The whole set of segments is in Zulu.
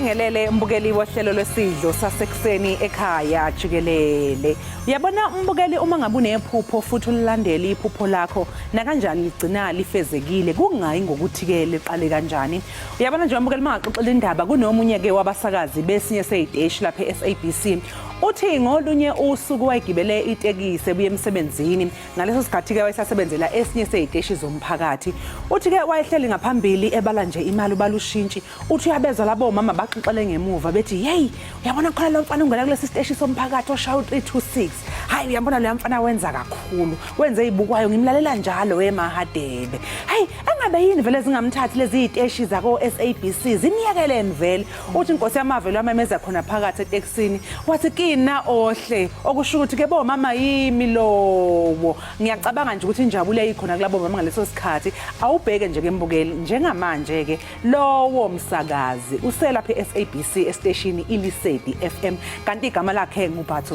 Sibingelele mbukeli wohlelo lwesidlo sasekuseni ekhaya Jikelele. Uyabona mbukeli uma ngabe unephupho futhi ulilandela iphupho lakho na kanjani ligcina lifezekile kungayi ngokuthi ke liqale kanjani. Uyabona nje mbukeli mangaxoxela indaba kunomunye ke wabasakazi besinye seyiteshi lapha eSABC. Uthi ngolunye usuku wayigibele itekisi ebuye emsebenzini ngaleso sikhathi ke wayesasebenzela esinye seyiteshi zomphakathi. Uthi ke wayehleli ngaphambili ebala nje imali ubalushintshi. Uthi uyabezwa labo mama baxoxele ngemuva bethi hey uyabona khona lo mfana ungena kulesi siteshi somphakathi oshaya 326. Hayi uyabona lo mfana wenza kakhulu. Wenze ibukwayo ngimlalela njalo eMahadebe. Hey engabe yini vele zingamthathi lezi iteshi zako SABC zimiyekele mvele. Uthi inkosi yamavelo amemeza khona phakathi etekisini wathi na ohle okusho ukuthi ke bo mama yimi lowo ngiyacabanga nje ukuthi injabulo eyikhona kulabo mama ngaleso sikhathi awubheke nje ke mbukeli njengamanje ke lowo msakazi uselapha eSABC esiteshini iLisedi FM kanti igama lakhe nguBathu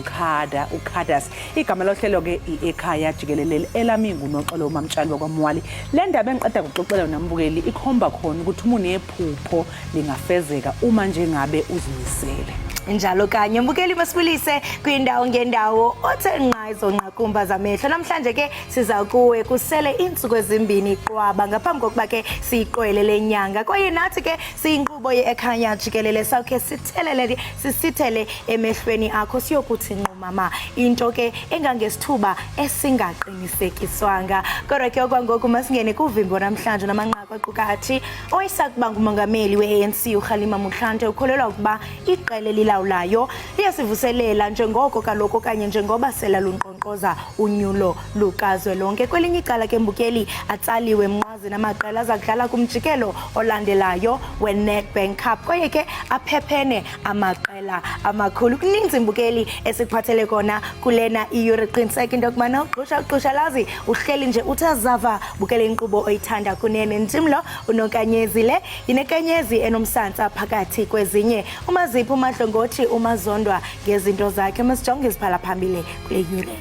Ukhadas igama lohlelo ke Ekhaya Jikelele elamingu noxolo mamtshali wakwamwali le ndaba engiqeda ukuxoxela nambukeli ikhomba khona ukuthi umuntu nephupho lingafezeka uma nje ngabe uzimisele. Njalo kanye mbukeli masibulise kwindawo ngendawo othe nqayizo nqakumba zamehlo namhlanje ke siza kuwe kusele insuku ezimbini qwaba ngaphambi kokuba ke siyiqwele lenyanga kwaye nathi ke siyinqubo yeEkhaya Jikelele sawukhe sithele emehlweni akho siyokuthi nqumama into ke engangesithuba esingaqinisekiswanga kodwa ke okwangoku masingene kuvimbo namhlanje namanqaku aqukathi oyisakuba ngumongameli weANC uKhalima Motlanthe ukholelwa ukuba iqele layo liyasivuselela njengoko kaloko kanye njengoba sela lunqonqoza unyulo lukazwe lonke kwelinye icala ke mbukeli atsaliwe emnqazi namaqela azakudlala kumjikelo olandelayo weNedbank Cup kwaye ke aphephene amaqela amakhulu kuninzi mbukeli esikuphathele kona kulena iyure qiniseka into kubana uqhusha lazi uhleli nje uthazava bukele inkqubo oyithanda kunene ndimlo unokanyezile inekanyezi enomsantsa phakathi kwezinye umazipho umahlongo umazondwa ngezinto zakhe masijonge iziphala phambili kule yure.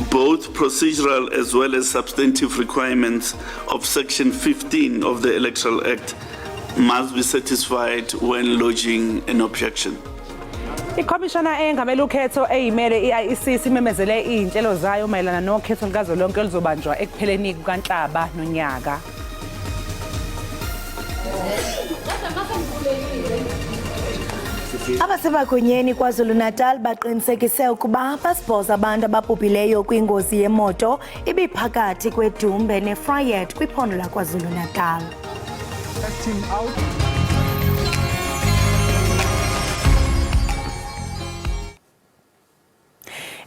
Both procedural as well as substantive requirements of Section 15 of the Electoral Act must be satisfied when lodging an objection. Ikhomishana engamele ukhetho eyimele iIEC simemezele izinhlelo zayo mayelana nokhetho likazwelonke oluzobanjwa ekupheleni kukaNhlaba nonyaka. Abasemagunyeni KwaZulu-Natal baqinisekise ukuba basibhoza abantu ababhubhileyo kwingozi yemoto ibiphakathi kweDumbe neFryet kwiphondo laKwaZulu-Natal.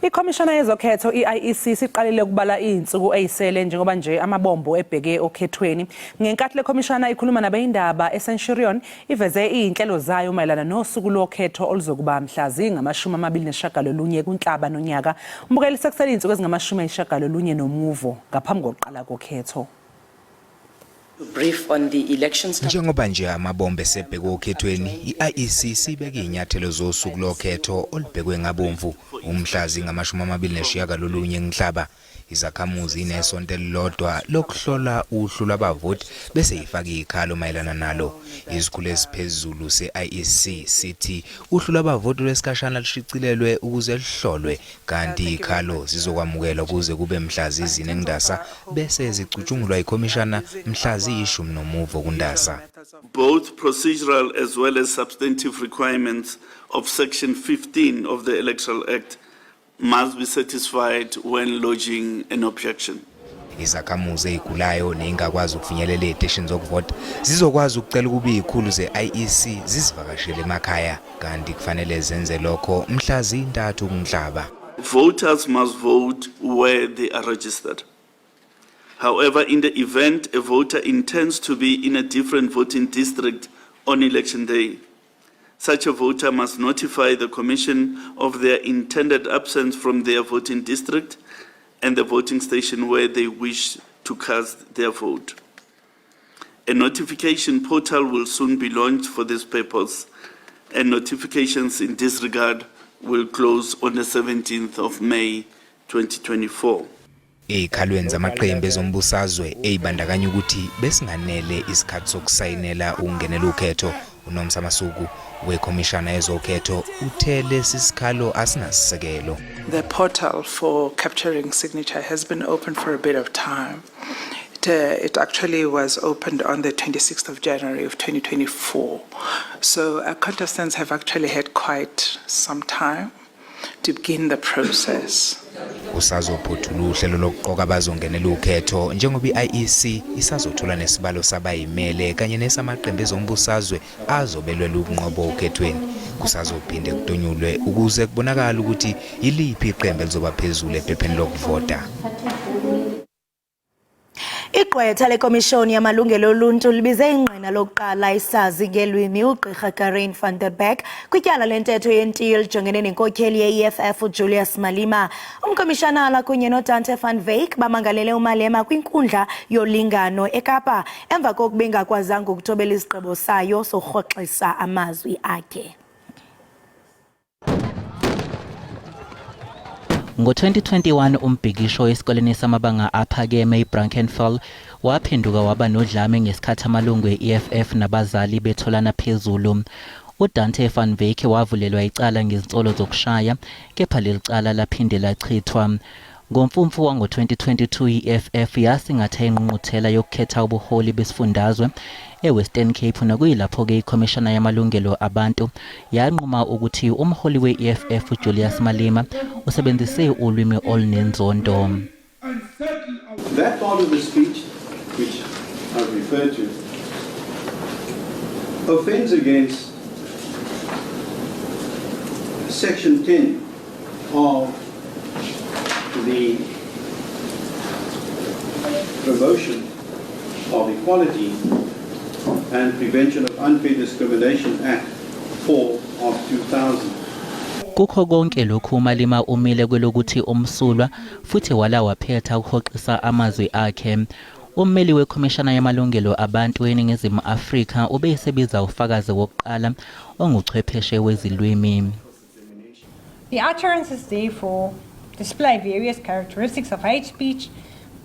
Ikhomishana yezokhetho iIEC siqalile ukubala izinsuku ezisele njengoba nje amabombo ebheke okhethweni ngenkathi lekhomishana ikhuluma nabeindaba eCenturion iveze izinhlelo zayo mayelana nosuku lokhetho oluzokuba mhla zi-29 kuNhlaba nonyaka mbukeli sekusele izinsuku ezingama-90 nomuvo ngaphambi kokuqala kokhetho. Brief on the elections. Njengoba nje amabombe sebheke okhethweni iIEC sibeke inyathelo zosuku lokhetho olubhekwe ngabomvu umhla zi-29 Nhlaba izakhamuzi inesonto elilodwa lokuhlola uhlu lwabavoti bese ifaka ikhalo mayelana nalo izikhulu esiphezulu seIEC sithi uhlu lwabavoti lwesikashana lushicilelwe ukuze lihlolwe kanti ikhalo zizokwamukelwa kuze kube mhla zi-4 kuNdasa bese zicutshungulwa ikhomishana mhla zi-10 kuNdasa. Both procedural as well as substantive requirements of Section 15 of the Electoral Act must be satisfied when lodging an objection. Izakhamuzi ezigulayo nezingakwazi ukufinyelela eziteshini zokuvota zizokwazi ukucela ukuba izikhulu zeIEC zizivakashele emakhaya kanti kufanele zenze lokho mhla zi-3 kuNhlaba. Voters must vote where they are registered. However, in the event a voter intends to be in a different voting district on election day, such a voter must notify the Commission of their intended absence from their voting district and the voting station where they wish to cast their vote. A notification portal will soon be launched for this purpose, and notifications in this regard will close on the 17th of May 2024. Ekhalweni zamaqembu ezombusazwe eyibandakanya ukuthi besinganele isikhathi sokusayinela ukungenela ukhetho, uNomsa Masuku wekhomishana yezokhetho uthe lesi sikhalo asinasisekelo. The portal for capturing signature has been open for a bit of time. It actually was opened on the 26th of January of 2024. So our contestants have actually had quite some time to begin the process. Usazophothula uhlelo lokuqoka abazongenela ukhetho njengoba iIEC isazothola nesibalo sabayimele kanye nesamaqembu ezombusazwe azobelwela ukunqoba ukhethweni. Kusazophinde kudonyulwe ukuze kubonakala ukuthi yiliphi iqembu elizoba phezulu ephepheni lokuvota. Igqwetha lekomishoni yamalungelo oluntu libize ingqina lokuqala isazi ngelwimi uGqirha Karen van der Beek kwityala lentetho yentilo lijongene nenkokheli ye-EFF uJulius Malema. Umkomishanala kunye noDante van Wyk bamangalele uMalema kwinkundla yolingano eKapa emva kokuba engakwazanga ukuthobela isigqibo sayo sorhoxisa amazwi akhe. Ngo-2021 umbhikisho esikoleni samabanga aphakeme iBrankenfell waphenduka waba nodlame ngesikhathi amalungu e-EFF nabazali betholana phezulu. uDante van Wyk wavulelwa icala ngezinsolo zokushaya kepha leli cala laphinde lachithwa. Ngomfumfu wango-2022 i-EFF yasingatha ingqungquthela yokukhetha ubuholi besifundazwe eWestern Cape nakuyilapho-ke ikhomishana yamalungelo abantu yanquma ukuthi umholi we-EFF uJulius Malema usebenzise ulwimi olunenzondo. That part of the speech which I've referred to offends against Section 10 of the Promotion of Equality and Prevention of Unfair Discrimination Act 4 of 2000. Kukho konke lokhu uMalema umile kwelokuthi umsulwa futhi wala waphetha ukuhoxisa amazwi akhe. Ummeli wekhomishana yamalungelo abantu eNingizimu Afrika ubeyisebiza ufakazi wokuqala onguchwepheshe wezilwimi. The utterances therefore display various characteristics of hate speech,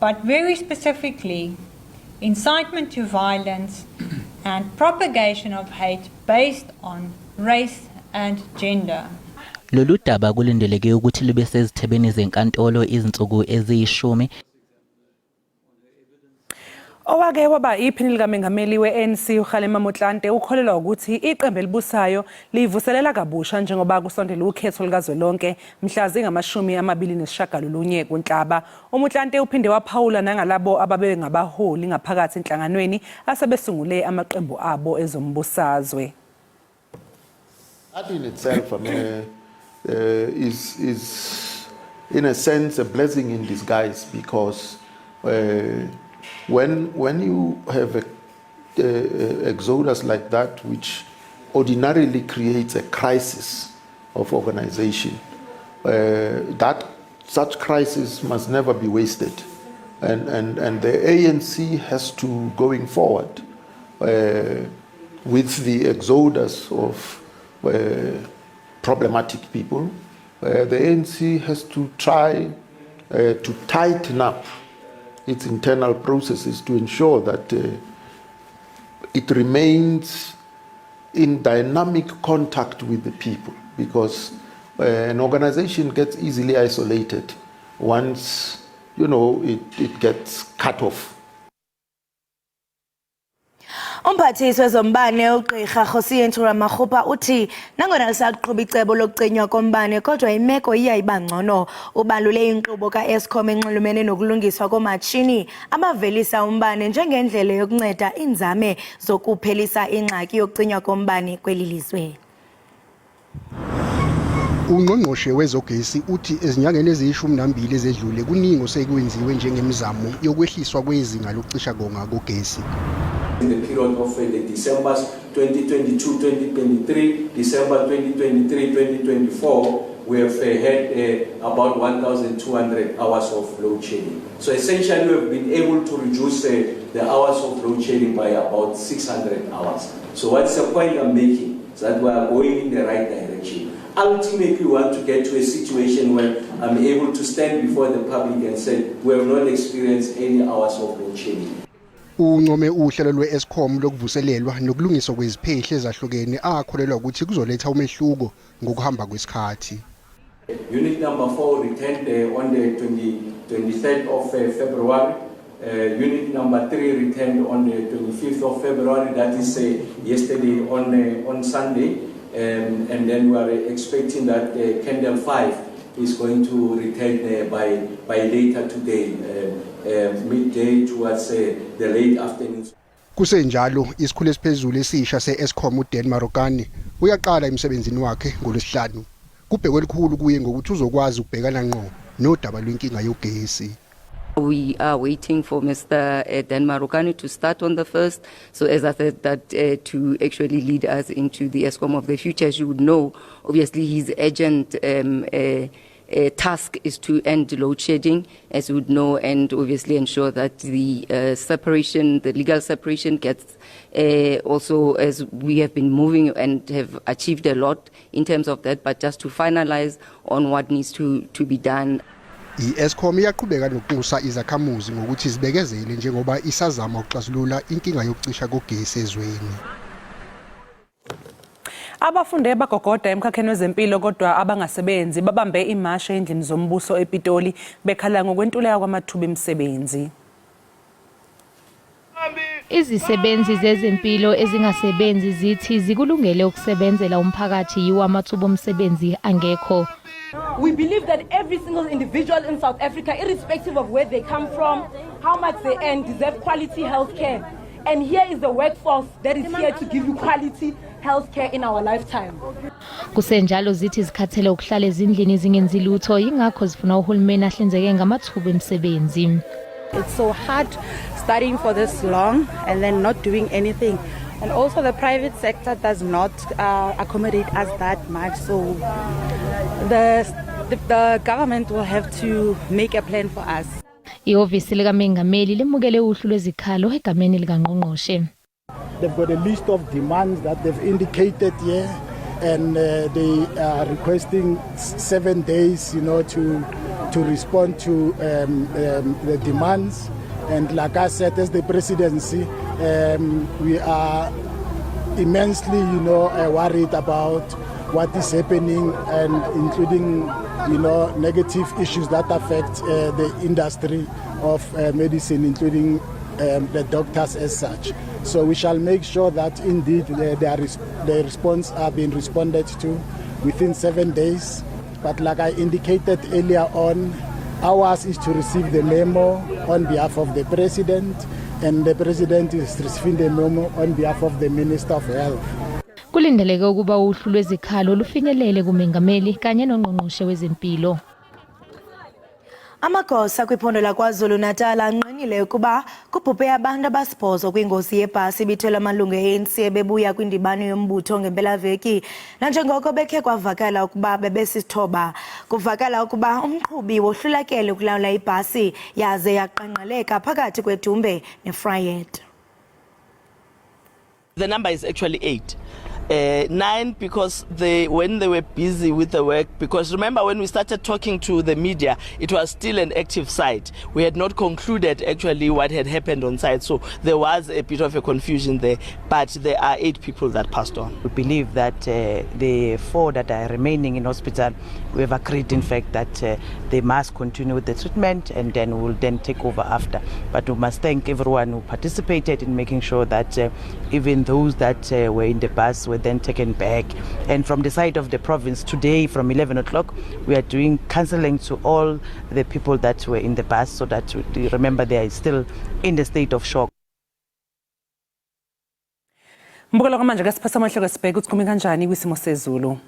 but very specifically incitement to violence and propagation of hate based on race and gender. Lolu daba kulindeleke ukuthi libe sezithebeni zenkantolo izinsuku eziyishumi. Owake waba iphini likamengameli we-ANC uKgalema Motlanthe ukholelwa ukuthi iqembu elibusayo livuselela kabusha njengoba kusondela ukhetho likazwelonke mhla zingama-29 kuNhlaba. uMotlanthe uphinde waphawula nangalabo ababe ngabaholi ngaphakathi enhlanganweni asebesungule amaqembu abo ezombusazwe. That in itself, I mean, is in a sense a blessing in disguise, because when you have a exodus like that, which ordinarily creates a crisis of organization, that such crisis must never be wasted, and the ANC has to, going forward, with the exodus of problematic people, the ANC has to try to tighten up its internal processes to ensure that it remains in dynamic contact with the people, because an organization gets easily isolated once, you know, it gets cut off. Umphathisi wezombane uGqirha Khosiyentshura Makgopa uthi nangona lisaqhuba icebo lokucinywa kombane kodwa imeko iyayiba ngcono. Ubalule inkqubo kaEskom enxulumene nokulungiswa komatshini abavelisa umbane njengendlela yokunceda inzame zokuphelisa ingxaki yokucinywa kombane kweli lizwe. Ungqongqoshe wezogesi uthi ezinyangeni eziyishumi ezedlule kuningi osekwenziwe njengemizamo yokwehliswa kwezinga lokucisha konga kogesi. In the period of the December 2022-2023, December 2023-2024, we have had about 1,200 hours of load shedding. So essentially we have been able to reduce the hours of load shedding by about 600 hours. So what's the point I'm making? Is that we are going in the right direction. Ultimately, we want to get to a situation where I'm able to stand before the public and say, we have not experienced any hours of load shedding. Uncome uhlelo lwe-Eskom lokuvuselelwa nokulungiswa kweziphehli ezahlukene akholelwa ukuthi kuzoletha umehluko ngokuhamba kwesikhathi. Unit number 4 returned on the 23rd of February. Unit number 3 returned on the 25th of February, that is yesterday on Sunday. And then we are expecting that Candle 5 is going to return by later today, midday towards the late afternoon. Kusenjalo isikhulu esiphezulu esisha se-Eskom uDan Marokane uyaqala emsebenzini wakhe ngoLwesihlanu. Kubhekwe elikhulu kuye ngokuthi uzokwazi ukubhekana ngqo nodaba lwenkinga yogesi. We are waiting for Mr. Dan Marokane to start on the 1st. So as I said, that to actually lead us into the Eskom of the future, as you would know, obviously his urgent task is to end load shedding, as you would know, and obviously ensure that the separation, the legal separation gets also, as we have been moving and have achieved a lot in terms of that, but just to finalize on what needs to be done. I-Eskom iyaqhubeka nokunxusa izakhamuzi ngokuthi zibekezele njengoba isazama ukuxazulula inkinga yokucisha kogesi ezweni. Abafunde bagogoda emkhakheni wezempilo kodwa abangasebenzi babambe imasha endlini zombuso ePitoli bekhala ngokwentuleka kwamathuba emisebenzi. Izisebenzi zezempilo ezingasebenzi zithi zikulungele ukusebenzela umphakathi yiwo amathuba omsebenzi angekho. We believe that every single individual in South Africa, irrespective of where they come from, how much they earn, deserve quality health care. And here is the workforce that is here to give you quality health care in our lifetime. Kusenjalo zithi zikhathele ukuhlala ezindlini zingenzi lutho ingakho zifuna uhulumeni ahlinzeke ngamathuba emisebenzi. It's so hard studying for this long and then not doing anything. And also the private sector does not accommodate us that much. So the government will have to make a plan for us. Ihhovisi likaMengameli limukele uhlu lwezikhalo egameni likaNgqongqoshe. They've got a list of demands that they've indicated here, and they are requesting 7 days, to respond to the demands. And like I said, as the presidency, we are immensely, worried about what is happening, and including, negative issues that affect the industry of medicine, including the doctors as such. So we shall make sure that indeed the response are being responded to within 7 days. But like I indicated earlier on, ours is to receive the memo on behalf of the President, and the President is receiving the memo on behalf of the Minister of Health. Kulindeleke ukuba uhlu lwezikhalo lufinyelele kuMengameli kanye noNgqongqoshe wezempilo. Amagosa kwiphondo laKwaZulu Natal anqinile ukuba kubhubhe abantu abasibhozo kwingozi yebhasi ibithwele amalungu e-ANC bebuya kwindibano yombutho ngempelaveki. Nanjengoko bekhe kwavakala ukuba bebesithoba, kuvakala ukuba umqhubi wohlulakele ukulawula ibhasi yaze yaqanqaleka phakathi kwedumbe neFryet. The number is actually 8. 9 because when they were busy with the work, because remember when we started talking to the media, it was still an active site. We had not concluded actually what had happened on site, so there was a bit of a confusion there, but there are 8 people that passed on. We believe that the 4 that are remaining in hospital, we have agreed in fact that they must continue with the treatment, and then we'll then take over after. But we must thank everyone who participated in making sure that even those that were in the bus were then taken back. And from the side of the province today from 11 o'clock, we are doing counseling to all the people that were in the bus, so that remember they are still in the state of shock. Mbukelo manje ke siphasa amahlo kesibheke ukuthi kumi kanjani kwisimo sezulu.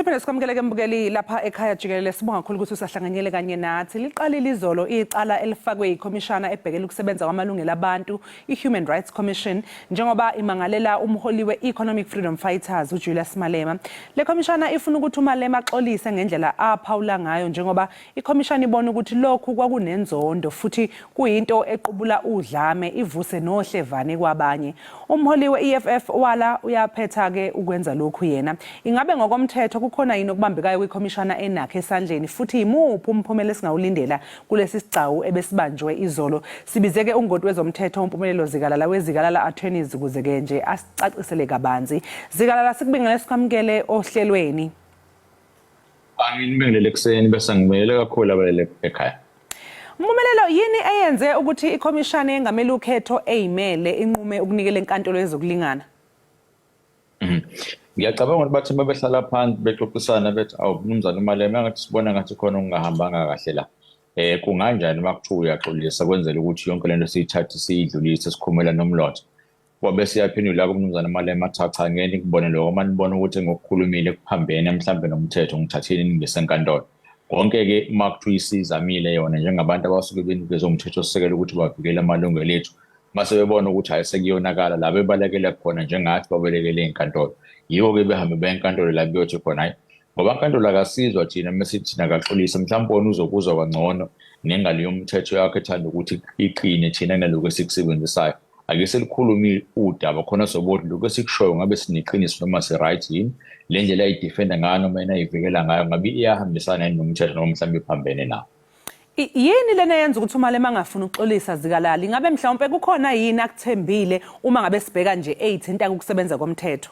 Siphinde sikwamukele mbukeli lapha ekhaya Jikelele, sibonga kakhulu ukuthi usahlanganyele kanye nathi. Liqalile izolo icala elifakwe ikhomishana ebhekele ukusebenza kwamalungelo abantu, i-Human Rights Commission, njengoba imangalela umholi we-Economic Freedom Fighters uJulius Malema. Le khomishana ifuna ukuthi uMalema axolise ngendlela aphawula ngayo, njengoba ikhomishana ibona ukuthi lokhu kwakunenzondo futhi kuyinto equbula udlame ivuse nohlevane kwabanye. Umholi we-EFF wala uyaphetha ke ukwenza lokhu yena. Ingabe ngokomthetho kukhona yini okubambekayo kwikhomishana enakhe esandleni futhi imuphi umphumela esingawulindela kulesi sigcawu ebesibanjwe izolo? Sibizeke ungoti wezomthetho uMpumelelo Zikalala wezikalala attorneys ukuze ke nje asicacisele kabanzi. Zikalala, sikubingelele sikwamukele ohlelweni. Angibingelele kuseni bese ngibingelele kakhulu abalele ekhaya. Mpumelelo, yini eyenze ukuthi ikhomishana engamele ukhetho eyimele inqume ukunikela enkantolo yezokulingana? Ngiyacabanga ukuthi bathi bebehlala phansi bexoxisana bethi awumnumzana uMalema ngathi sibona ngathi khona ungahambanga kahle la. Kunganjani makuthiwa uyaxolisa kwenzela ukuthi yonke lento siyithathe siyidlulise sikhumela nomlotha. Wabe siyaphendula kumnumzana uMalema cha ngeke ngibone lokho manibona ukuthi ngokukhulumile kuphambene mhlambe nomthetho ngithatheni ngisenkantolo. Konke ke makuthiwa isizamile yona njengabantu abasuke benikezwe umthetho osekela ukuthi bavikele amalungelo ethu. Mase bebona ukuthi ayisekuyonakala la bebalekele khona njengathi babelekele enkantolo. Yiwo ke behambe benkantolo la beyothi khona hayi ngoba inkantolo akasizwa thina mesithi nakaxolisa mhlawumbe wona uzokuzwa kangcono nengalo yomthetho yakhe ethanda ukuthi iqine thina naloko esikusebenzisayo. Ake selikhuluma udaba khona sobothi lokho esikushoyo ngabe sineqiniso noma si right yini le ndlela ayidefenda ngayo noma inayivikela ngayo ngabe iyahambisana nomthetho noma mhlawumbe iphambene nawo. Yini lena yenza ukuthi uMalema angafuni ukuxolisa Zikalala? Ngabe mhlawumbe kukhona yini akuthembile uma ngabe sibheka nje eyithinta ukusebenza komthetho?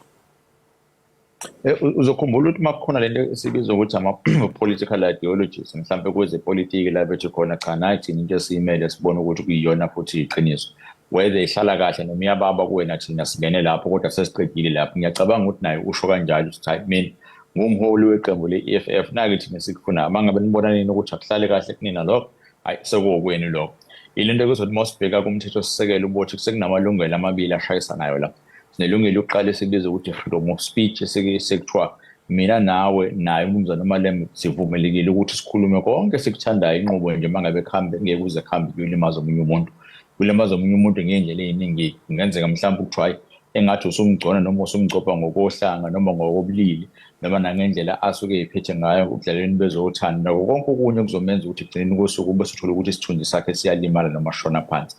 Uzokhumbula ukuthi makukhona lento esibizwa ukuthi ama-political ideologies mhlawumbe kwezepolitiki la bethi khona cha nathi into esiyimele sibona ukuthi kuyiyona futhi iqiniso. Whether ihlala kahle noma iyababa kuwena thina singene lapho kodwa sesiqedile lapho. Ngiyacabanga ukuthi naye usho kanjalo ukuthi hayi mina ngumholi weqembu le-EFF nake thina sikufuna amangabe nibona nini ukuthi akuhlale kahle kunina lokho hayi sekuwokwenu lokho. Ilento ukuthi mosibheka kumthetho sisekelo ubothi sekunamalungelo amabili ashayisanayo la. Sinelungelo uqala esibiza ukuthi freedom of speech esekuthiwa mina nawe naye umnumzana uMalema sivumelekile ukuthi sikhulume konke sikuthandayo inqubo nje mangabe khambe ngeke uze khambe kulimaza omunye umuntu. Kulimaza omunye umuntu ngendlela eziningi kungenzeka mhlawumbe ukuthiwa engathi usumgcona noma usumgcopa ngokohlanga noma ngokobulili noma nangendlela asuke ephethe ngayo ukudlaleni bezothanda konke okunye kuzomenza ukuthi egcineni kosuku bese uthola ukuthi isithunzi sakhe siyalimala noma shona phansi.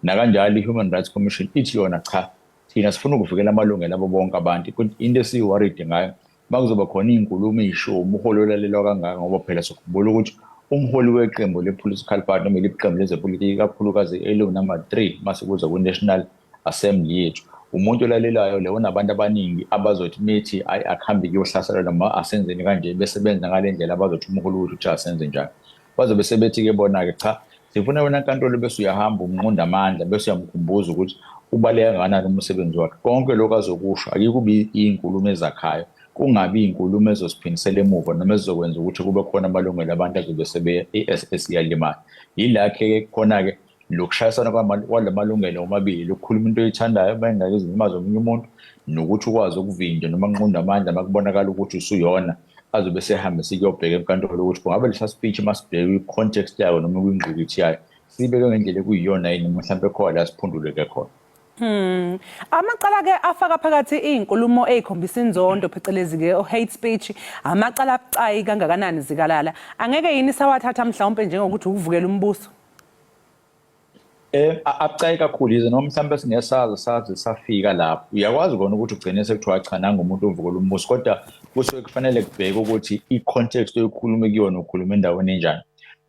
Nakanjalo i-Human Rights Commission ithi yona cha thina sifuna ukuvikela amalungelo abo bonke abantu into esiworried ngayo bakuzoba khona izinkulumo ezisho umholi olalelwa kangaka ngoba phela sikhumbula ukuthi umholi weqembu le-political party noma iqembu lezepolitiki kakhulukazi elo number 3 mase kuza ku-National Assembly yethu umuntu olalelayo leyo nabantu abaningi abazothi methi akhambe kuyohlasela noma asenzeni kanje besebenza ngale ndlela abazothi umholi wethu uthi asenze njani. Bazobe sebethi ke bona ke cha sifuna wena inkantolo bese uyahamba umnqonda amandla bese uyamkhumbuza ukuthi ubaleka kangakanani umsebenzi wakhe. Konke lokho azokusho akikubi izinkulumo ezakhayo kungabi izinkulumo ezosiphindisela emuva noma ezizokwenza ukuthi kube khona amalungelo abantu azobe sebe i-SS yalimala. Yilakhe khona ke lokushayisana kwalamalungelo omabili lokukhuluma into oyithandayo bengeke izilimaza omunye umuntu nokuthi ukwazi ukuvinja noma nqonda amandla makubonakala ukuthi usuyona azobe sehambe sikuyobheka enkantolo ukuthi kungabe lesa speech masibheke i-context yayo noma kwingqikithi yayo sibeke ngendlela ekuyiyona yini mhlawumbe khona la siphunduleke khona. Amacala ke afaka phakathi izinkulumo ezikhombisa inzondo phecelezi ke hate speech amacala abucayi kangakanani Zikalala angeke yini sawathatha mhlawumbe njengokuthi ukuvukela umbuso? Abucayi kakhulu ize noma mhlawumbe singesazi safika lapho uyakwazi kona ukuthi ugcine sekuthiwa cha nanga umuntu ovukela umbuso kodwa kusuke kufanele kubheke ukuthi i-context oyikhuluma kuyona ukhuluma endaweni enjani.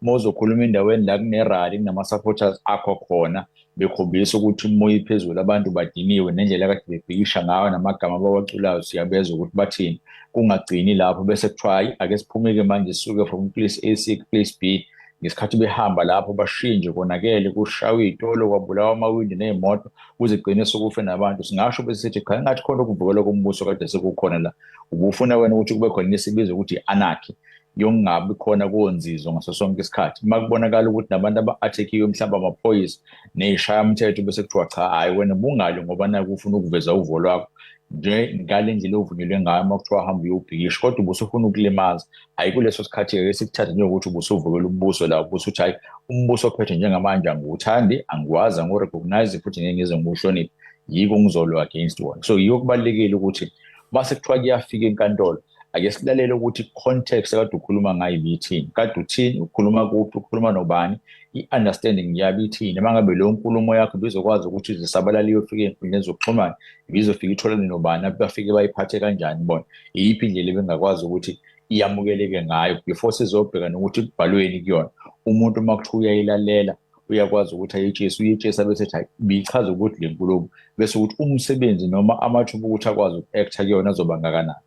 Mozokhuluma endaweni la kunerally kunama-supporters akho khona bekhombisa ukuthi umoya iphezulu abantu badiniwe nendlela kade bebhikisha ngayo namagama abawaculayo siyabeza ukuthi bathini kungagcini lapho bese kuthiwa hayi ake siphumeke manje sisuke from place A siye place B ngesikhathi behamba lapho bashinje konakele kushawa izitolo kwabulawa amawindi nezimoto kuze gcine sokufe nabantu. Singasho bese sithi cha ngathi khona ukuvukela kombuso kade sekukhona la ubufuna wena ukuthi kube khona isibizo ukuthi anarchy yongabi khona kuwonzizo ngaso sonke isikhathi makubonakala ukuthi nabantu aba-attekiwe mhlawumbe amaphoyisa nezishaya umthetho bese kuthiwa cha hayi wena bungali ngoba naku ufuna ukuveza uvo lwakho ngale ndlela ovunyelwe ngayo uma kuthiwa hamba uyobhikisha kodwa ubusufuna ukulimaza hayi kuleso sikhathi-ke sikuthathe njengokuthi ubusuvukela umbuso la ubuso uthi hayi umbuso ophethe njengamanje angiwuthandi angikwazi angiwurecognize futhi ngeke ngize ngiwuhloniphe yiko ngizolwa against wona so yiyo kubalulekile ukuthi mase kuthiwa kuyafika enkantolo ake silalele ukuthi context kade ukhuluma ngayo ibithini kade uthini ukhuluma kuphi ukhuluma nobani i-understanding yabe ithini uma ngabe leyo nkulumo yakho bizokwazi ukuthi zisabalale iyofika ey'nkundleni zokuxhumana ibizofika itholane nobani bafike bayiphathe kanjani bona iyiphi indlela ebengakwazi ukuthi iyamukeleke ngayo before sizobheka nokuthi kubhalweni kuyona umuntu uma kuthiwa uyayilalela uyakwazi ukuthi uyitshesa bese ethi bichaza ukuthi le nkulumo bese ukuthi umsebenzi noma amathuba ukuthi akwazi uku-acta kuyona azoba ngakanani.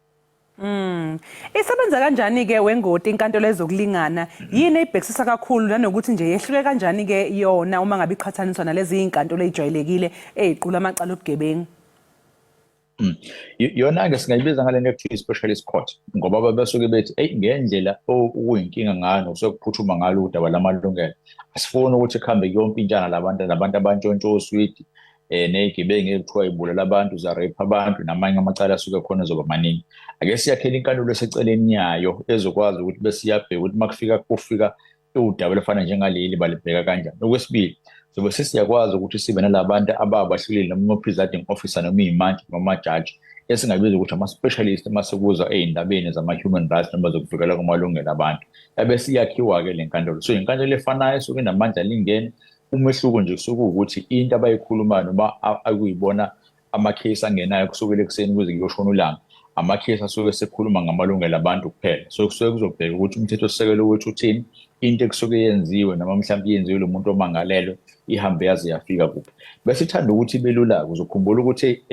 Isebenza kanjani-ke wengoti inkantolo ezokulingana yini eyibhekisisa kakhulu nanokuthi nje yehluke kanjani-ke yona uma ngabe iqhathaniswa nalezi iy'nkantolo ey'jwayelekile ey'qula amacala obugebengu? Yona-ke singayibiza ngale nto ekuthiwa i-specialist court ngoba basuke bethi eyi ngendlela okuyinkinga ngayo nokusokuphuthuma ngalo udaba lamalungelo asifuni ukuthi kuhambe kuyompintshana labantu abantshontsho oswidi ney'gebengu ekuthiwa ibulala abantu zarepha abantu namanye amacala asuke khona zoba maningi ake siyakhela inkantolo eseceleni yayo ezokwazi ukuthi bese iyabheka ukuthi uma kufika udaba lefana njengaleli balibheka kanjani. Okwesibili sobe sesiyakwazi ukuthi sibe nalabantu ababahluleli noma ama-presiding officer noma iy'mantshi noma amajaji esingabiza ukuthi ama-specialist masekuza ey'ndabeni zama-human rights noma zokuvikela kwamalungelo abantu ebese iyakhiwa-ke le nkantolo so inkantolo efanayo esuke inamandla alingene umehluko nje kusuke ukuthi into abayikhulumayo noma akuyibona amakhesi angenayo kusukela ekuseni kuze kuyoshona ulanga amakhesi asuke sekhuluma ngamalungelo abantu kuphela so kusuke kuzobheka ukuthi umthethosisekelo wethu uthini into ekusuke yenziwe noma mhlawumbe yenziwe lo muntu omangalelwe ihambe yaze yafika kuphi bese ithanda ukuthi ibe lula-ke uzokhumbula ukuthi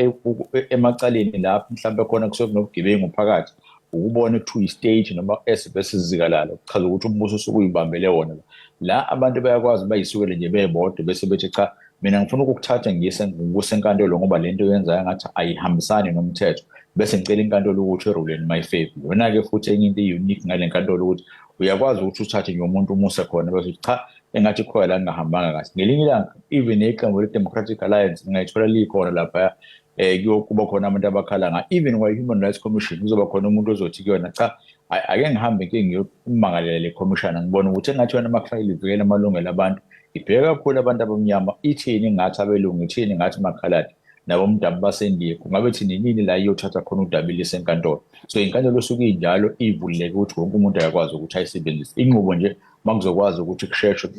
emacaleni lapho mhlawumbe khona kusuke kunobugebengu phakathi ukubona kuthiwa i-stage noma esizikalala kuchaza ukuthi umbuso usuke uyibambele wona la abantu bayakwazi bayisukele nje bebodwa bese bethi cha mina ngifuna ukukuthatha ngikuse enkantolo ngoba lento yenzayo ngathi ayihambisani nomthetho bese ngicela inkantolo ukuthi irule in my favor. Yona-ke futhi enye into i-unique ngale nkantolo ukuthi uyakwazi ukuthi uthathe nje umuntu umuse khona bese cha engathi khona la ngahambanga kahle ngelinye ilanga even iqembu le-Democratic Alliance ngingayithola likhona lapha kuyokuba khona abantu abakhala nga even kwa-Human Rights Commission kuzoba khona umuntu ozothi kuyona cha ake ngihambe ke ngiyomangalela le commission ngibona ukuthi engathi yona makufayile ivikela amalungelo abantu ibheka kakhulu abantu abamnyama ithini ngathi abelungu ithini ngathi makhaladi nabomdabu basendiya kungabe thini nini la iyothatha khona udabile enkantolo so inkantolo osuke injalo ivuleleke ukuthi wonke umuntu ayakwazi ukuthi ayisebenzise inqubo nje makuzokwazi ukuthi kusheshwe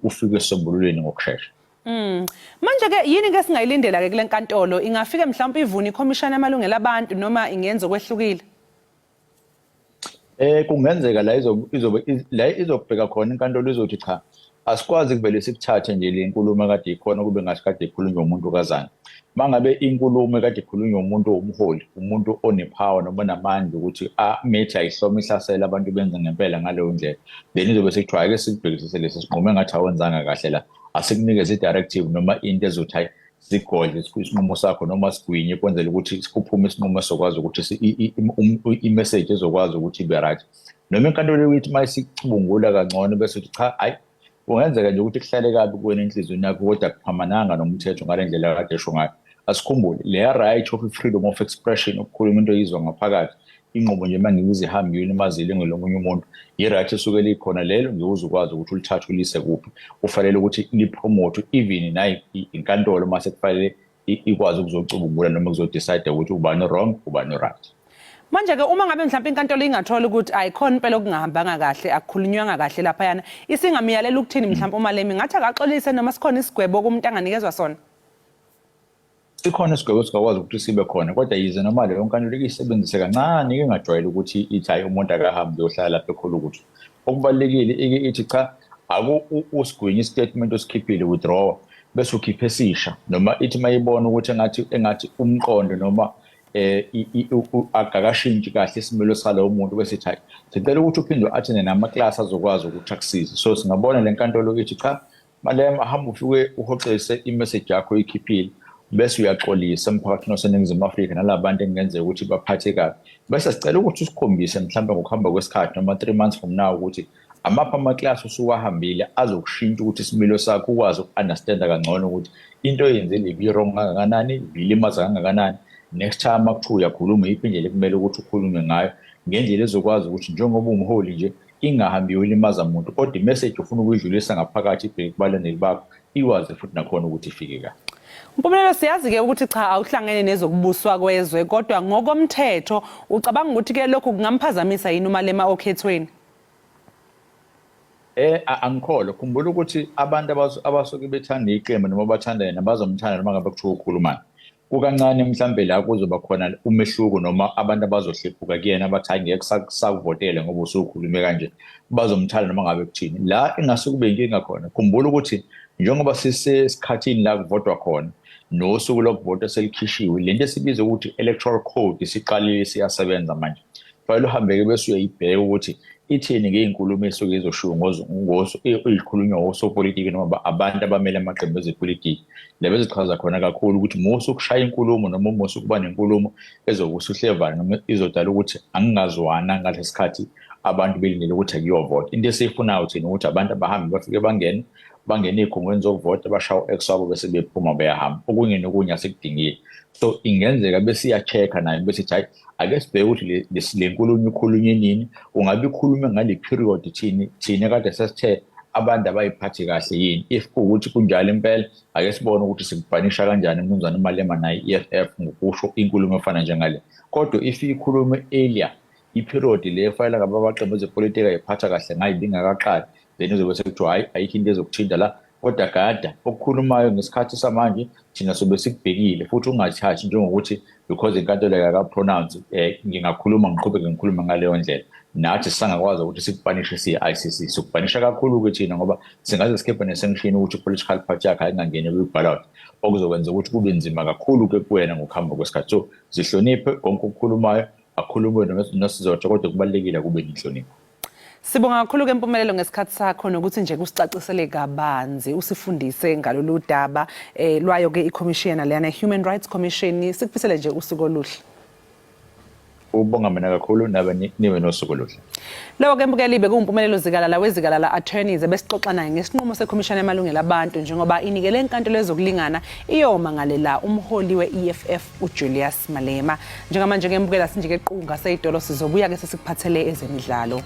ufike esisombululweni ngokushesha. Manje-ke yini-ke singayilindela-ke kule nkantolo ingafike mhlawumpe ivune ikhomishana yamalungelo abantu noma ingenza okwehlukile? Kungenzeka la izobheka khona inkantolo izothi cha asikwazi kuvele sikuthathe nje le nkulumo kade ikhona kube ngathi kade ikhulunywa umuntu kazana mangabe inkulumo kade ikhulunywa umuntu omholi umuntu onepower noma namandla ukuthi methi ayihloma ihlasela abantu benze ngempela ngaleyo ndlela then izobe sekuthiwa ake sikubhekisise lesi sinqumo engathi awenzanga kahle la asikunikeze i-directive noma into ezothi hayi sigodle isinqumo sakho noma sigwinye kwenzela ukuthi kuphume isinqumo esokwazi ukuthi i-message ezokwazi ukuthi ibe right noma inkantolo ithi mayisicubungula kangcono bese uthi cha hayi kungenzeka nje ukuthi kuhlale kabi kuwena enhliziyweni yakho kodwa kuphamananga nomthetho ngale ndlela kade esho ngayo asikhumbule le right of freedom of expression ukukhuluma into oyizwa ngaphakathi inqubo nje mangiyize ihambe yonimazile ngelomunye umuntu i-right esuke likhona lelo ngiwuze ukwazi ukuthi ulithathe ulise kuphi ufanele ukuthi lipromote even nayi inkantolo mase kufanele ikwazi ukuzocubungula noma ukuzodecide ukuthi ubani wrong ubani right. Manje-ke uma ngabe mhlawumbe inkantolo ingathola ukuthi ayikhona impela okungahambanga kahle akukhulunywanga kahle laphayana isingamiyalela ukuthini mhlawumbe uma lemi ngathi akaxolise noma sikhona isigwebo kumuntu anganikezwa sona? Sikhona isigwebo esikwazi ukuthi sibe khona kodwa yize noma leyo nkantolo ikisebenzise kancane ingajwayele ukuthi ithi hayi umuntu akahambe uyohlala lapha ekhulu ukuthi okubalulekile ithi cha usigwinye istatement osikhiphile withdraw bese ukhiphe esisha noma ithi mayibona ukuthi engathi umqondo noma akakashintshi kahle isimilo salowo muntu bese ethi hayi sicela ukuthi uphinde u-attende nama-class azokwazi ukuthi akusize so singabona le nkantolo ithi cha malema hamba ufike uhoxise imessage yakho oyikhiphile bese uyaxolisa emphakathini waseNingizimu Afrika nalabantu engenzeka ukuthi baphathe kabi bese sicela ukuthi usikhombise mhlawumbe ngokuhamba kwesikhathi noma 3 months from now ukuthi amapha ama-class usuwahambile azokushintsha ukuthi isimilo sakho ukwazi uku-understanda kangcono ukuthi into yenzile ibi-wrong kangakanani, ibilimaza kangakanani next time akuthiwa uyakhuluma iphi indlela ekumele ukuthi ukhulume ngayo ngendlela ezokwazi ukuthi njengoba umholi nje ingahambi yolimaza umuntu kodwa imessage ufuna ukuyidlulisa ngaphakathi kubalandeli bakho iwazi futhi nakhona ukuthi ifike kahle. Mpumelelo siyazi ke ukuthi cha awuhlangene nezokubuswa kwezwe kodwa ngokomthetho ucabanga ukuthi ke lokho kungamphazamisa yini umalema okhethweni? Angikholwa khumbula ukuthi abantu abasuke bethanda iqembu noma bathanda yena bazomthanda noma ngabe kuthiwa ukhulumana. Kukancane mhlambe la kuzoba khona umehluko noma abantu abazohlephuka kuyena abathi ngeke sakuvotele ngoba usukhulume kanje bazomthanda noma ngabe kuthini. La ingase kube inkinga khona. Khumbula ukuthi njengoba sisesikhathini la kuvotwa khona nosuku lokuvota selikhishiwe lento esibiza ukuthi electoral code isiqalile siyasebenza manje. Fanele uhambe ke bese uyayibheka ukuthi ithini ngeinkulumo esuke izoshiwo ngozo ikhulunywa osopolitiki noma abantu abamele amaqembu ezepolitiki lebe zichaza khona kakhulu ukuthi musu kushaya inkulumo noma musu kuba nenkulumo ezokusuhlevana noma izodala ukuthi angingazwana ngalesikhathi abantu belindele ukuthi akuyovota. Into esifunayo thina ukuthi abantu abahambe bafike bangene ekhongweni zokuvota bashawo eksabo bese bephuma bayahamba okunye nokunye asekudingile. So ingenzeka bese iyachecka nayo bese hayi ake sibheke ukuthi le nkulumo ikhulunywe nini ungabe ikhulume ngale period thina kade sesithe abantu abayiphathi kahle yini. If ukuthi kunjalo impela ake sibone ukuthi sikubhanisha kanjani umnumzana umalema naye EFF ngokusho inkulumo efana njengale. Kodwa if ikhulumo earlier iperiod le efayela ngaba abaqembu ezepolitiki ayiphatha kahle ngayi bingakaqali then uzobe sekuthiwa hayi ayikho into ezokuthinta la kodwa gada okukhulumayo ngesikhathi samanje thina sobe sikubhekile futhi ungathathi njengokuthi because inkantolo yakapronounce ngingakhuluma ngiqhubeke ngikhuluma ngaleyo ndlela nathi singakwazi ukuthi sikupanishe siyi-ICC sikupanisha kakhulu kuthina ngoba singaze sikhephe nesanction ukuthi political party yakhe ayingangeni kwi-ballot okuzokwenza ukuthi kube nzima kakhulu ke kuwena ngokuhamba kwesikhathi. So zihloniphe konke okukhulumayo akhulume nosizotha kodwa kubalekile kube nenhlonipho. Sibonga kakhulu ke Mpumelelo ngesikhathi sakho nokuthi nje kusicacisele kabanzi usifundise ngalolu daba lwayo ke iCommission leyana Human Rights Commission sikufisele nje usuku oluhle. Ubonga mina kakhulu nabe niwe nosuku oluhle. Lo ke Mbukelibe kuMpumelelo Zikalala wezikalala attorneys ebesixoxa naye ngesinqumo seCommission yamalungelo abantu njengoba inikele enkantolo ezokulingana iyomangalela umholi weEFF uJulius Malema. Njengamanje ke Mbukela sinjike equnga seyidolo sizobuya ke sesikuphathele ezemidlalo.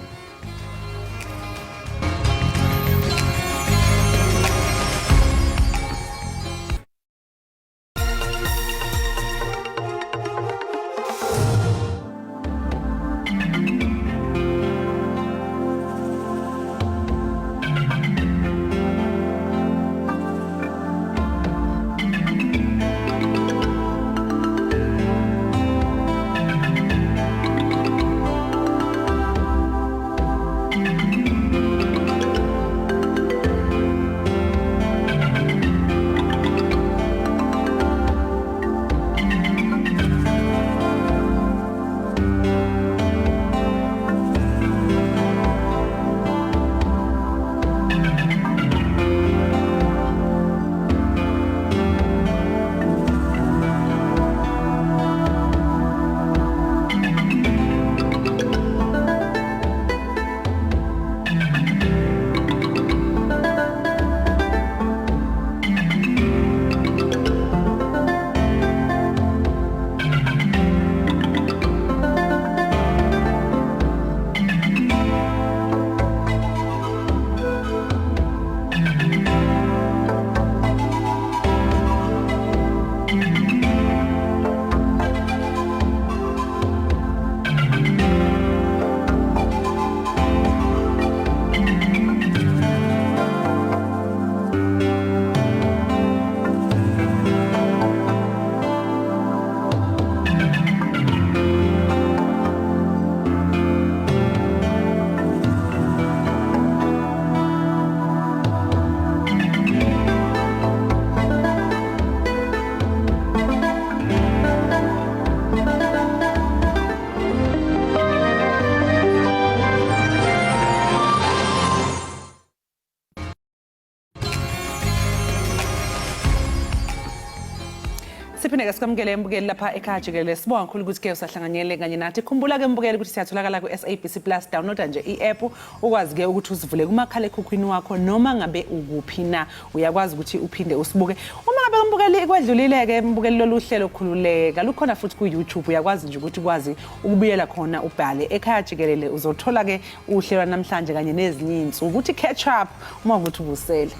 Siphinde sikamukele Mbukeli lapha ekhaya Jikelele. Sibonga kakhulu ukuthi ke usahlanganyele kanye nathi. Khumbula ke Mbukeli ukuthi siyatholakala ku SABC Plus. Download nje i-app ukwazi ke ukuthi uzivule kumakhala ekhukhwini wakho noma ngabe ukuphi na uyakwazi ukuthi uphinde usibuke. Uma ngabe Kodwa umbukeli kwedlulile-ke umbukeli loluhlelo ukukhululeka lukhona futhi ku-YouTube uyakwazi nje ukuthi ukwazi ukubuyela khona ubhale Ekhaya Jikelele uzothola-ke uhlelo namhlanje kanye nezinye insuku ukuthi catch up uma ukuthi ubusele.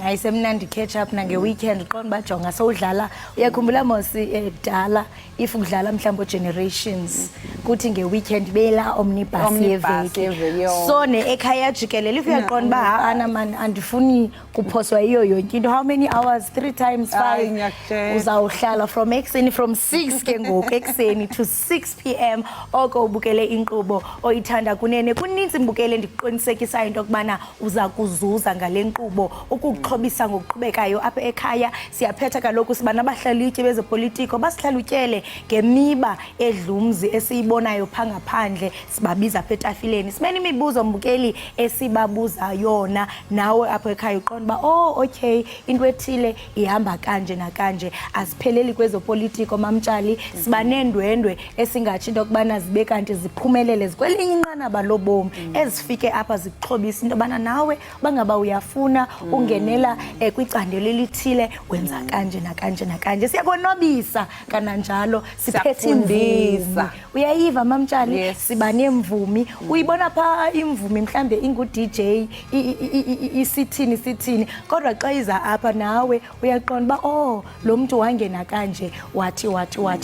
Ayisemnandi catch up nange weekend uqonda bajonga sowudlala uyakhumbula mosi dala if udlala mhlawumbe generations kuthi nge weekend bela omnibus yeveki so ne Ekhaya Jikelele if uyaqonda ba ana man andifuni kuphoswa iyo yonke into how many hours 3 times 5 uzawuhlala from ekseni from 6 ke ngoku ekseni to 6 p.m. oko ubukele inkqubo oyithanda kunene kuninzi mbukele ndiqinisekisa into kubana uza kuzuza ngale nkqubo ukuxhobisa ngokuqhubekayo apha ekhaya siyaphetha kaloku siba nabahlalutyi bezepolitiko basihlalutyele ngemiba edlumzi esiyibonayo phangaphandle sibabiza apha etafileni simene imibuzo mbukeli esibabuza yona nawe apha ekhaya uqonda ba okay into ethile ihamba kanje nakanje asipheleli kwezopolitiko mamtshali siba nendwendwe esingathi into kubana zibe kanti ziphumelele zikwelinye inqanaba lobomi ezifike apha zikuxhobisa into bana nawe bangaba uyafuna ungenela kwicandelo elithile wenza kanje nakanje nakanje siyakonwabisa kananjalo siphethe imvumi uyayiva mamtshali siba nemvumi uyibona pha imvumi mhlambe ingu DJ isithini kodwa xa iza apha nawe uyaqonda ba lo muntu wangena kanje wathi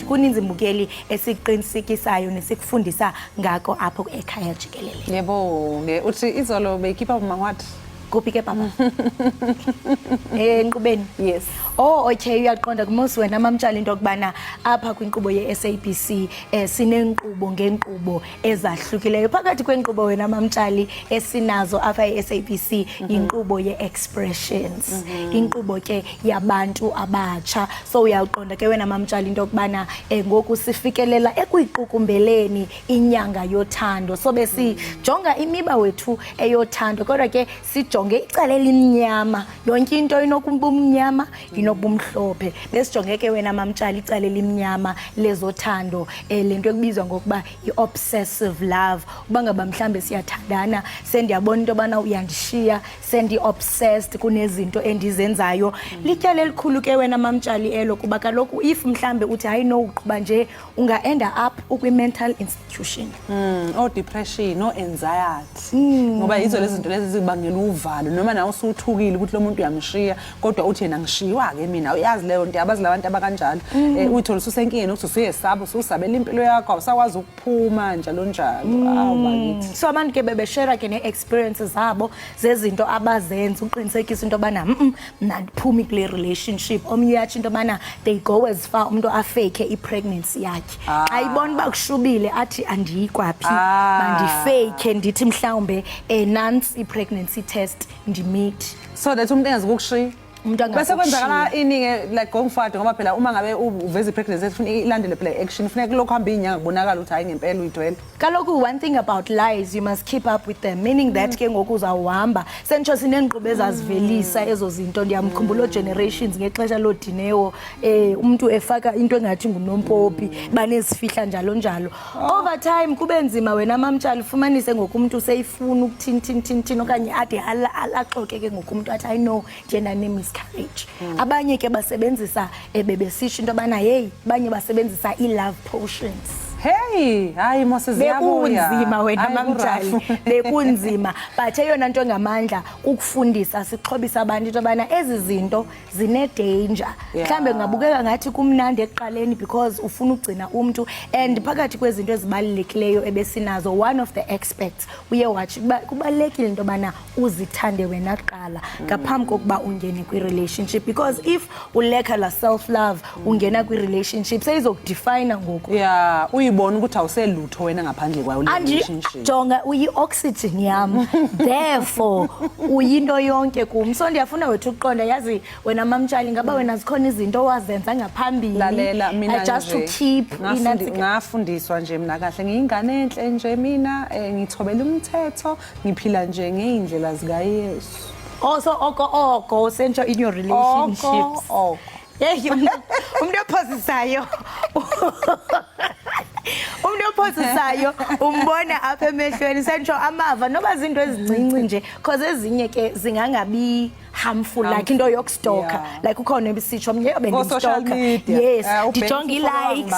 kuninzi mbukeli esiqinisekisayo nesikufundisa ngako apho ekhaya Jikelele. Yebo ke uthi izolo beyikhipha umangwathi kuphi ke papa enkqubeni yes okay uyaqonda kumosi wena mamtshali into kubana apha kwinkqubo ye-SABC sinenkqubo ngenkqubo ezahlukileyo phakathi kwenkqubo wena mamtshali esinazo apha ye-SABC inkqubo ye-expressions inkqubo ke yabantu abatsha so uyaqonda ke wena mamtshali into kubana ngoku sifikelela ekuyiqukumbeleni inyanga yothando so besijonga imiba wethu eyothando kodwa ke sijonge icala elimnyama yonke into inokubumnyama inobumhlophe besijonge ke wena mamtshali icala elimnyama lezothando lento ekubizwa ngokuba i-obsessive love uba ngaba mhlambe siyathandana sendiyabona into bana uyandishiya sendi-obsessed kunezinto endizenzayo lityala elikhulu ke wena mamtshali elo kuba kaloku if mhlambe uthi hayi no uqhuba nje unga-enda up ukwi-mental institution depression anxiety ngoba yizo lezi zinto lezi zibangela uvalo noma nawe usuthukile ukuthi lo muntu uyamshiya kodwa uthi yena ngishiywa-ke mina uyazi leyo nto yabazi labantu abakanjalo uyithola ususenkingeni ukuthi usuyesaba ususabela impilo yakho awusakwazi ukuphuma njalo so abantu ke bebeshera ke ne-experiences zabo zezinto abazenza uqinisekisa into yobana mna ndiphumi kule relationship omnye uyatsho into yobana they go as far umuntu afake i-pregnancy yakhe ayibona uba kushubile athi andiyikwaphi mandifake ndithi mhlawumbe nansi i-pregnancy test ndimit so that umuntu engazi ukukushiya bese kwenzakala iningi like going forward ngoba phela uma ngabe uveza i-pregnancy ufuna ilandele phela action funeka lokho hamba inyanga kubonakala ukuthi hayi ngempela uyidwele kaloku one thing about lies you must keep up with them meaning that ke ngoku uzawuhamba sentsho sinenkqubo ezazivelisa ezo zinto ndiyamkhumbula generations ngexesha lodinewo umuntu efaka into engathi ngunompopi banezifihla njalo over time kube nzima wena mamtshali ufumanise ngoku umuntu useyifuna ukuthini okanye ade axoke ke ngoku umuntu athi I know ndiye miscarriage abanye ke basebenzisa bebesisho into bana hey abanye basebenzisa i-love potions hey hayi mose ziyabuya bekunzima wena mamtshali bekunzima but eyona nto ngamandla ukufundisa sixhobisa abantu into bana ezi zinto zine danger mhlambe ngabukeka ngathi kumnandi ekuqaleni because ufuna ugcina umuntu and phakathi kwezinto ezibalulekileyo ebesinazo one of the aspects uye wathi kubalekile into bana uzithande wena kuqala ngaphambi kokuba ungene kwi-relationship because if uleka la self love ungena kwi-relationship seyizokudefine ngoku uyibona ukuthi awuselutho wena ngaphandle kwayo le relationship jonga uyi-oxygen yami therefore uyinto yonke kum so ndiyafuna wethu ukuqonda yazi wena mamtshali ngaba wena zikhona izinto owazenza ngaphambili lalela mina just to keep ngafundiswa nje mina kahle ngiyingane enhle nje mina ngithobela umthetho ngiphila nje ngeindlela zikaYesu also oko sentsho in your relationships umuntu ophosisayo umuntu aphosisayo umbona apha emehlweni sentsho amava noba zinto ezincinci nje because ezinye ke zingangabi harmful like into yokustalker like ukhona ebisitsho mnye bendistalker yes ndijonga i-likes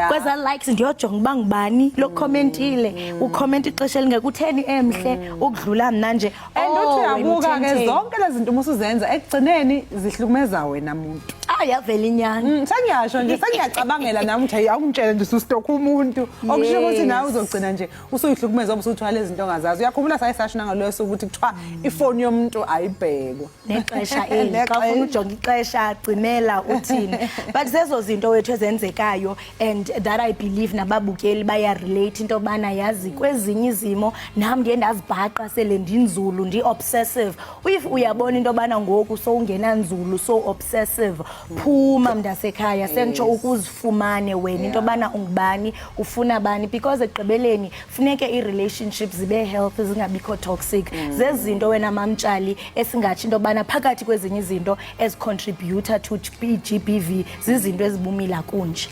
kweza likes ndiyojonga uba ngubani lokhomentile ukhomenta ixesha elingekutheni emhle ukudlula mna nje uthi uyabuka ke zonke lezi zinto umusuzenza ekugcineni zihlukumeza wena muntu yavela inyanga sengiyasho nje sengiyacabangela nami ukuthi awungitshele nje usustalk umuntu okusho ukuthi nawe uzogcina nje usuyihlukumeza ubusuthwala lezi zinto ongazazi uyakhumbula sayisasho nangaleso ukuthi kuthiwa ifoni yomuntu ayibhekwa nexesha eli xa ufuna ujonga ixesha agcinela uthini but zezo zinto wethu ezenzekayo and that I believe nababukeli baya relate into bana yazi kwezinye izimo nami ndiye ndazibhaqa sele ndinzulu ndi-obsessive if uyabona into bana ngoku so ungena nzulu so obsessive phuma mntasekhaya sentsho ukuzifumane wena into bana ungubani ufuna bani because ekugqibeleni funeke i-relationships zibe healthy zingabikho toxic zezinto wena mamtshali esingatsho into bana phakathi kwezinye izinto ezicontributor to GBV zizinto ezibumila kunje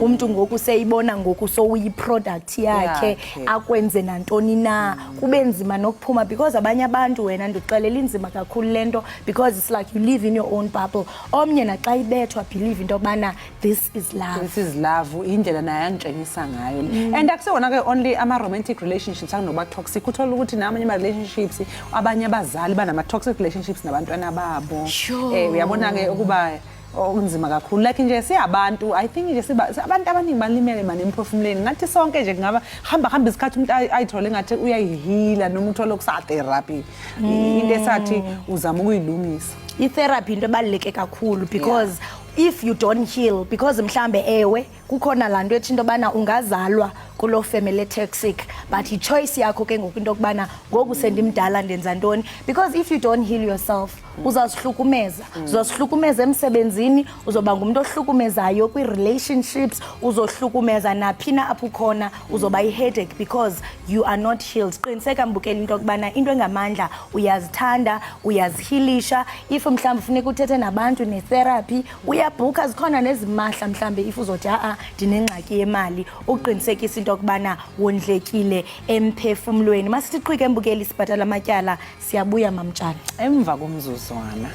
umuntu ngoku seyibona ngoku so uyi-product yakhe akwenze nantoni na kube nzima nokuphuma because abanye abantu wena ndixelela inzima kakhulu lento because it's like you live in your own bubble omnye naxa ibethwa believe into bana this is love indlela naye angitshengisa ngayo and akusewona ke only ama-romantic relationships akunoba toxic uthola ukuthi namanye ama-relationships abanye abazali banama-toxic relationships nabantwana babo uyabona-ke ukuba okunzima kakhulu like nje siyabantu I think nje abantu abaningi balimele manje emphefumulweni ngathi sonke nje kungaba hamba isikhathi umuntu ayithole ngathi uyayihila noma uthola kusa-therapy into esathi uzama ukuyilungisa i-therapy into ebaluleke kakhulu because if you don't heal because mhlambe ewe kukhona laa nto ethi into yobana ungazalwa kuloo family toxic but i-choice yakho ke ngoku into yokubana ngoku sendimdala ndenza ntoni because if you don't heal yourself uzazihlukumeza emsebenzini uzoba ngumuntu ohlukumezayo kwi-relationships uzohlukumeza naphina apho ukhona uzoba i-headache because you are not healed qiniseka mbukela into yokubana into engamandla uyazithanda uyazihilisha if mhlawumbi funeka uthethe nabantu ne-therapy uyabhukha zikhona nezimahla mhlawumbe if uzothi ndinengxaki yemali uqinisekisa into yokubana wondlekile emphefumulweni masithi qhwike embukeli sibhatala amatyala siyabuya mamtshana emva komzuzwana